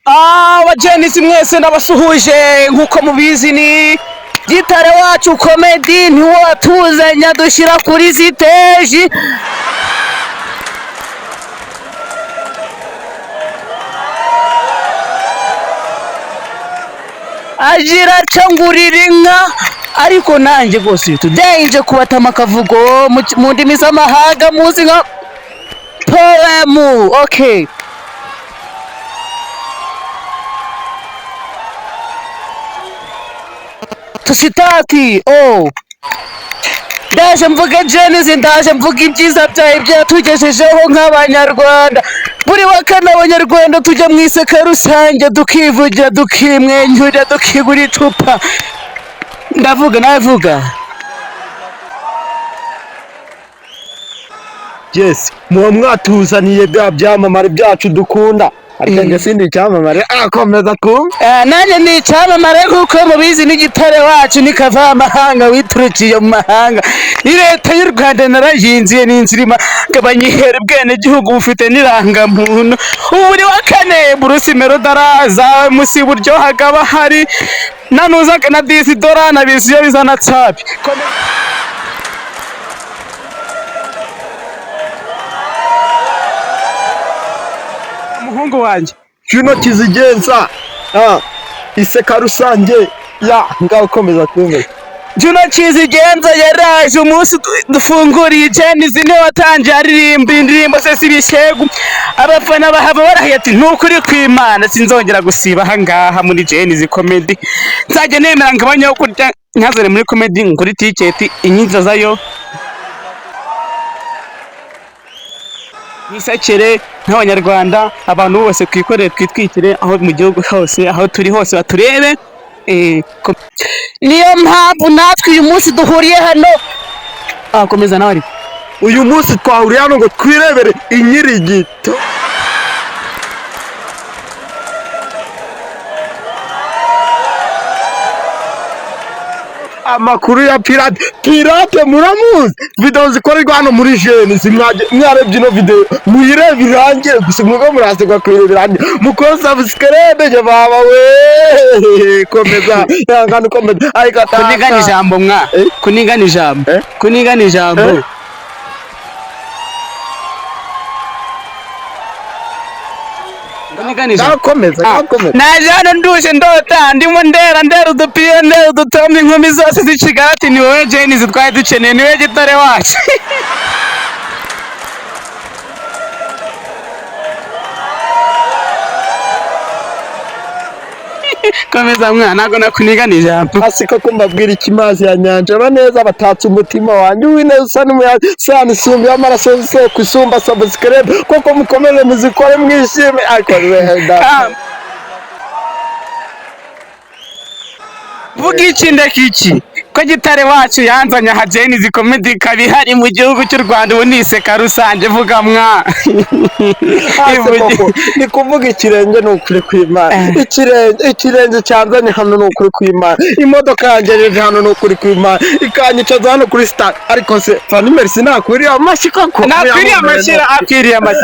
Abajenisi mwese ndabasuhuje nkuko mubizi ni Gitare wacu comedy niwo watuzanya dushira kuri stage agira cangurira inka ariko nanje gose today nje kubatama kavugo mu ndimi z'amahanga muzi nka poem. Okay, tusitaki ndaje mvuga Genesis, ndaje mvuga ibyiza byawe byatugejejeho nk'abanyarwanda. Buri wa kane abanyarwanda tujya mu iseka rusange tukivugira, tukimwenyura, tukigura icupa. Ndavuga navuga Yes, muba mwatuzaniye bya byamamare byacu dukunda. Ariko njye sindi icyamamare, akomeza kumva. Nanjye ni icyamamare kuko mubizi ni Gitare wacu ni kavamahanga witurukiye mu mahanga. Ni leta y'u Rwanda narayinziye n'inzirima ngabanyihera ubwene gihugu bufite n'irangamuntu. Ubu buri wa kane Bruce Melody araza, Musi Buryoha gaba hari nanuza na Disidora na Biziyo bizana tsapi. Muhungu wanje Juno Kizigenza iseka rusange ya ngaho komeza kumva. Juno Kizigenza yaraje umunsi dufunguriye Genesis niwe watangiye aririmba indirimbo se sibishegu. Abafana bahava barahiye ati nukuri kw'Imana sinzongera gusiba ahangaha muri Genesis comedy. Nzajya nemera ngabanyaho kurya nkazere muri comedy nguri ticket inyiza zayo nisakere nk'abanyarwanda, abantu bose twikorere twitwikire aho mu gihugu hose, aho turi hose baturebe. Niyo mpamvu natwe uyu munsi duhuriye hano. Komeza nawe. Uyu munsi twahuriye hano ngo twirebere inyirigito. Amakuru ya pirate muramuzi, video zikorerwa hano muri Genesis. Mwarebye ino video muyirebe irangire gusa mwuga murasegwa kwireba irangire mukora subscribe je baba we komeza yangana komeza ariko kunigana ijambo mwa kunigana ijambo kunigana ijambo komeza naje hano nduje ndota ndimo ndera udupiye ndera udutomba inkumi zose z'ikigati. Ni wowe Genesis twari dukeneye, ni wowe Gitare wacu. Komeza mwana ntago nakunigana ijambo. Asiko kumbabwira ikimazi ya nyanja baneza batatse umutima wanjye w'ineza usa n'umuyaga sana isumbi y'amaraso isoko isumba subscribe koko mukomeze muzikore mwishime ariko wenda vuga iki ndekiki ko Gitare wacu yanzanya ha Genesis comedy kabihari mu gihugu cy'u Rwanda. Ubu ni iseka rusange vuga mwa ni kuvuga ikirenge ni ukuri kw'Imana. Ikirenge cyanzanye hano ni ukuri kw'Imana. Imodoka yangejeje hano ni ukuri kw'Imana, ikanyicaza hano kuri star. Ariko se Fanny Merci nakwiriye amashyi koko? Nakwiriye amashyi, akwiriye amashyi.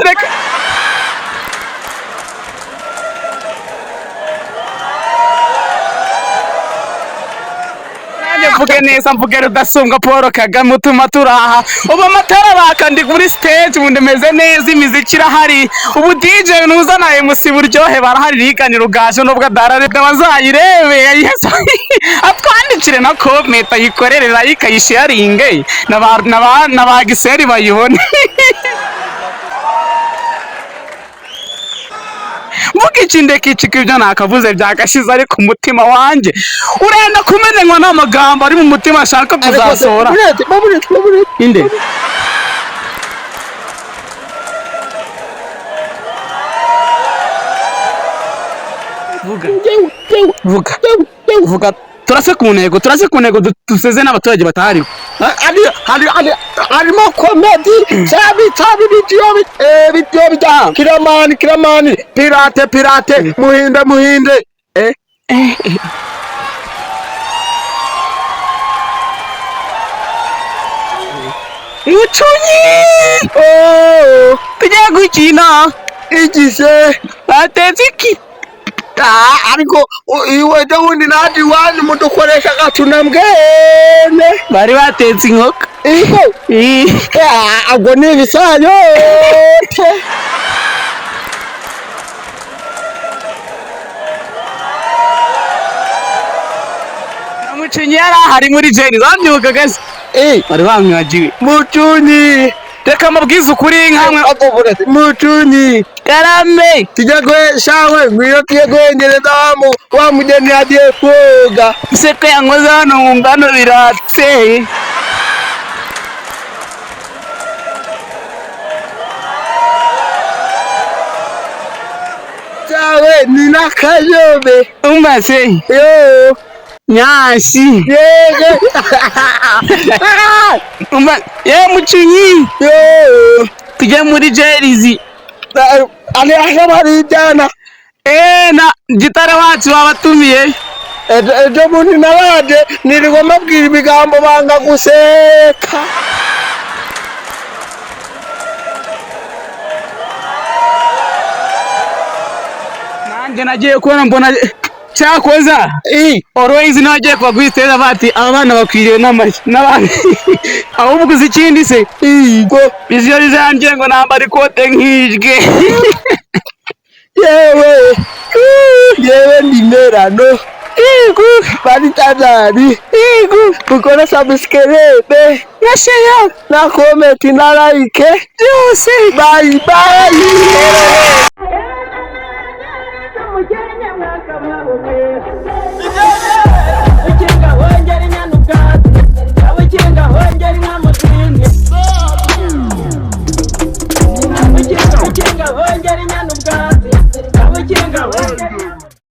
Mvuge neza, mvuge Rudasumbwa Paul Kagame utuma turaha. Ubu amatara baka ndi kuri stage, ubu ndemeze neza, imiziki irahari. Ubu DJ nuza na MC Buryohe barahari riganira ugaje nubwo adarare bazayirebe atwandikire na comment ayikorere like ayisharinge na Giseri bayibone. Mvuga iki ndekiki ibyo nakavuze byagashize ariko umutima wanjye urenda kumenywa n'amagambo ari mu mutima ashaka kuzasohora. Inde vuga turase ku ntego duseze n'abaturage batahari. harimo komedi sabi bityo bita kiramani pirate muhinde Mucunyi tugiye gukina igise batetse iki ariko iwe wundi naje iwanyu mudukoresha gatunambwene bari batetse inkoko agwo ni ibisayo Mucunyi yari ahari muri jeni zambyuka gase bari bamwagiwe Mucunyi reka mabwiza ukuri nkamwe Mucunyi karame tujya shawe ngwino tuye gwengereza wa mugeni yagiye koga seko yankoze hano mu mbano biratse shawe ni nakayobe umase yo nyasi yego Mucunyi yo tujye muri jerizi ali ahari jana na gitare wacu babatumiye ejo bundi naraje nirigwa mabwira ibigambo banga guseka nanjye nagiye kubona mbona cyakoza always nagiye kubagwiteza bati abana bakwiriye n'abandi ahubwo uzi ikindi se igo bizyo bizambye ngo nambara ikote nk'ijwe yewe ndimerano bari tazari ukora subscribe na share na comment na like byose bye Wongera inyana ubwatsi,